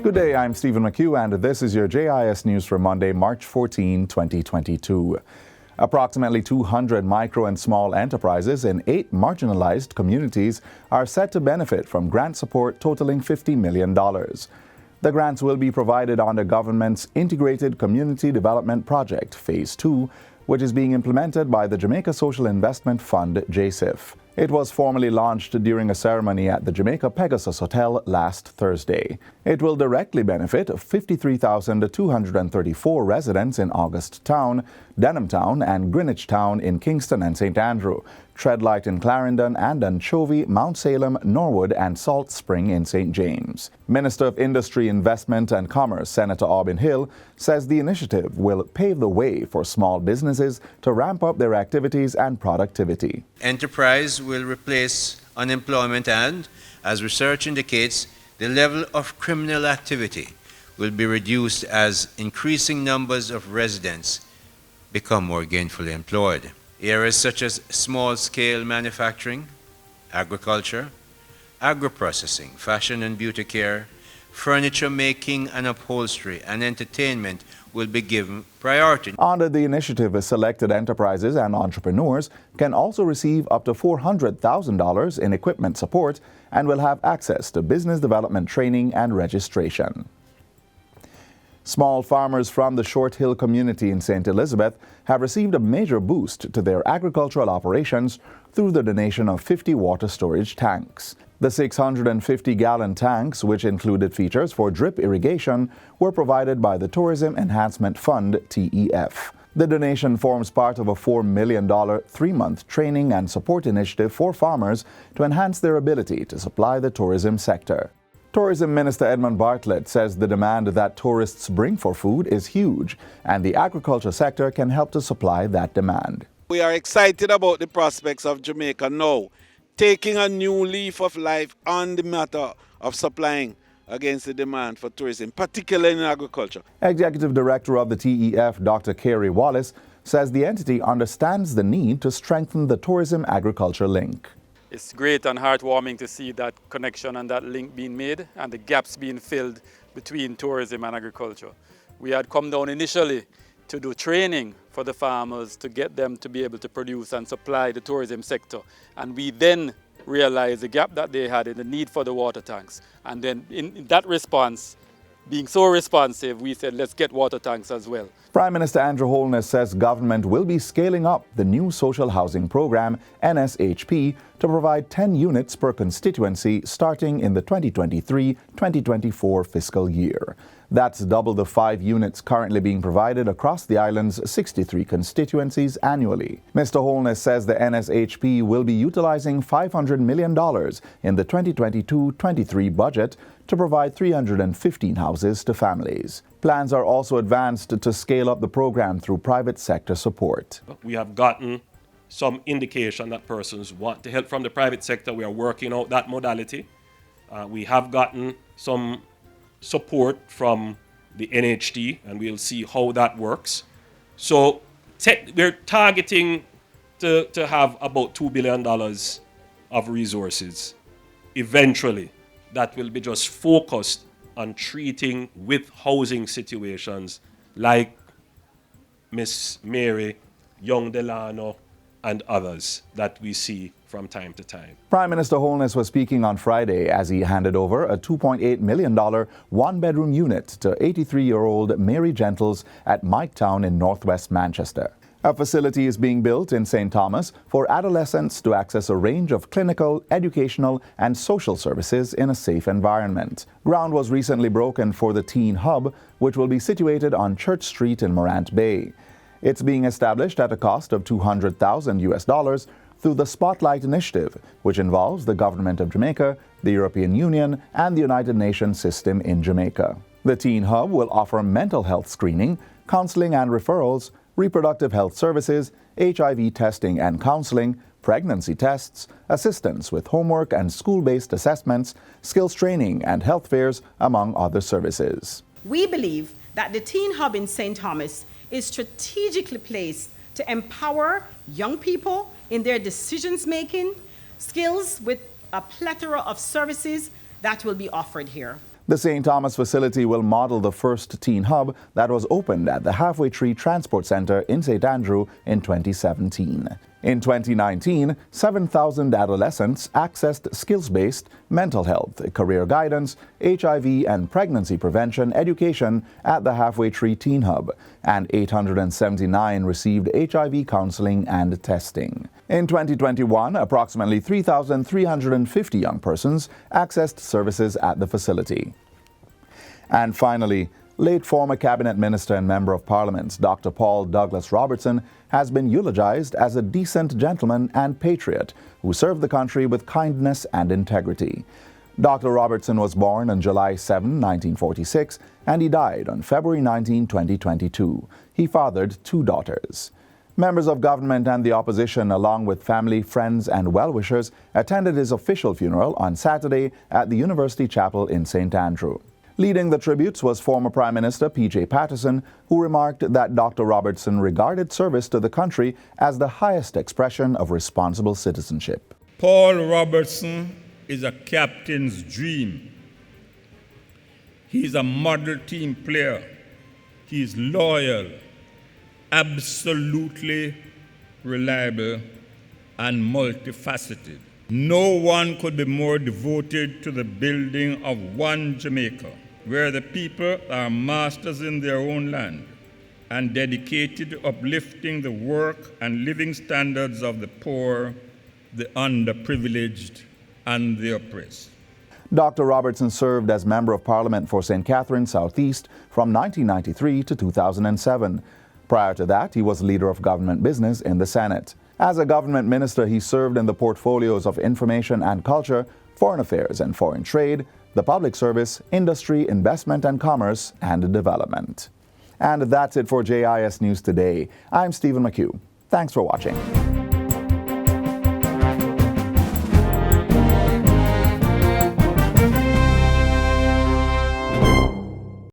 Good day, I'm Stephen McHugh, and this is your JIS News for Monday, March 14, 2022. Approximately 200 micro and small enterprises in 8 marginalized communities are set to benefit from grant support totaling $50 million. The grants will be provided under government's Integrated Community Development Project, Phase 2, which is being implemented by the Jamaica Social Investment Fund, JIS. It was formally launched during a ceremony at the Jamaica Pegasus Hotel last Thursday. It will directly benefit 53,234 residents in August Town, Denham Town, and Greenwich Town in Kingston and St. Andrew, Treadlight in Clarendon, and Anchovy, Mount Salem, Norwood, and Salt Spring in St. James. Minister of Industry, Investment and Commerce, Senator Aubin Hill, says the initiative will pave the way for small businesses to ramp up their activities and productivity. Enterprise will replace unemployment and, as research indicates, the level of criminal activity will be reduced as increasing numbers of residents become more gainfully employed. Areas such as small-scale manufacturing, agriculture, agro-processing, fashion and beauty care, furniture making and upholstery, and entertainment will be given priority. Under the initiative, selected enterprises and entrepreneurs can also receive up to $400,000 in equipment support and will have access to business development training and registration. Small farmers from the Short Hill community in St. Elizabeth have received a major boost to their agricultural operations through the donation of 50 water storage tanks. The 650-gallon tanks, which included features for drip irrigation, were provided by the Tourism Enhancement Fund, TEF. The donation forms part of a $4 million 3-month training and support initiative for farmers to enhance their ability to supply the tourism sector. Tourism Minister Edmund Bartlett says the demand that tourists bring for food is huge, and the agriculture sector can help to supply that demand. We are excited about the prospects of Jamaica now, taking a new leaf of life on the matter of supplying against the demand for tourism, particularly in agriculture. Executive Director of the TEF, Dr. Carey Wallace, says the entity understands the need to strengthen the tourism-agriculture link. It's great and heartwarming to see that connection and that link being made and the gaps being filled between tourism and agriculture. We had come down initially to do training for the farmers to get them to be able to produce and supply the tourism sector. And we then realized the gap that they had in the need for the water tanks. And then in that response, being so responsive, we said, let's get water tanks as well. Prime Minister Andrew Holness says government will be scaling up the new social housing program, NSHP, to provide 10 units per constituency starting in the 2023-2024 fiscal year. That's double the 5 units currently being provided across the island's 63 constituencies annually. Mr. Holness says the NSHP will be utilizing $500 million in the 2022-23 budget to provide 315 houses to families. Plans are also advanced to scale up the program through private sector support. We have gotten some indication that persons want the help from the private sector. We are working out that modality. We have gotten some support from the NHT, and we'll see how that works. So we're targeting to have about $2 billion of resources eventually that will be just focused on treating with housing situations like Miss Mary, Young Delano, and others that we see from time to time. Prime Minister Holness was speaking on Friday as he handed over a $2.8 million one-bedroom unit to 83-year-old Mary Gentles at Miketown in northwest Manchester. A facility is being built in St. Thomas for adolescents to access a range of clinical, educational, and social services in a safe environment. Ground was recently broken for the Teen Hub, which will be situated on Church Street in Morant Bay. It's being established at a cost of $200,000 through the Spotlight Initiative, which involves the Government of Jamaica, the European Union, and the United Nations system in Jamaica. The Teen Hub will offer mental health screening, counseling and referrals, reproductive health services, HIV testing and counseling, pregnancy tests, assistance with homework and school-based assessments, skills training and health fairs, among other services. We believe that the Teen Hub in St. Thomas is strategically placed to empower young people in their decision-making skills with a plethora of services that will be offered here. The St. Thomas facility will model the first teen hub that was opened at the Halfway Tree Transport Center in St. Andrew in 2017. In 2019, 7,000 adolescents accessed skills-based mental health, career guidance, HIV and pregnancy prevention education at the Halfway Tree Teen Hub, and 879 received HIV counseling and testing. In 2021, approximately 3,350 young persons accessed services at the facility. And finally, late former Cabinet Minister and Member of Parliament Dr. Paul Douglas Robertson has been eulogized as a decent gentleman and patriot who served the country with kindness and integrity. Dr. Robertson was born on July 7, 1946, and he died on February 19, 2022. He fathered 2 daughters. Members of government and the opposition, along with family, friends, and well-wishers, attended his official funeral on Saturday at the University Chapel in St. Andrew. Leading the tributes was former Prime Minister P.J. Patterson, who remarked that Dr. Robertson regarded service to the country as the highest expression of responsible citizenship. Paul Robertson is a captain's dream. He's a model team player. He's loyal, absolutely reliable, and multifaceted. No one could be more devoted to the building of one Jamaica, where the people are masters in their own land and dedicated to uplifting the work and living standards of the poor, the underprivileged, and the oppressed. Dr. Robertson served as Member of Parliament for St. Catharines South East from 1993 to 2007. Prior to that, he was Leader of Government Business in the Senate. As a government minister, he served in the portfolios of Information and Culture, Foreign Affairs and Foreign Trade, the Public Service, Industry, Investment and Commerce, and Development. And that's it for JIS News Today. I'm Stephen McHugh. Thanks for watching.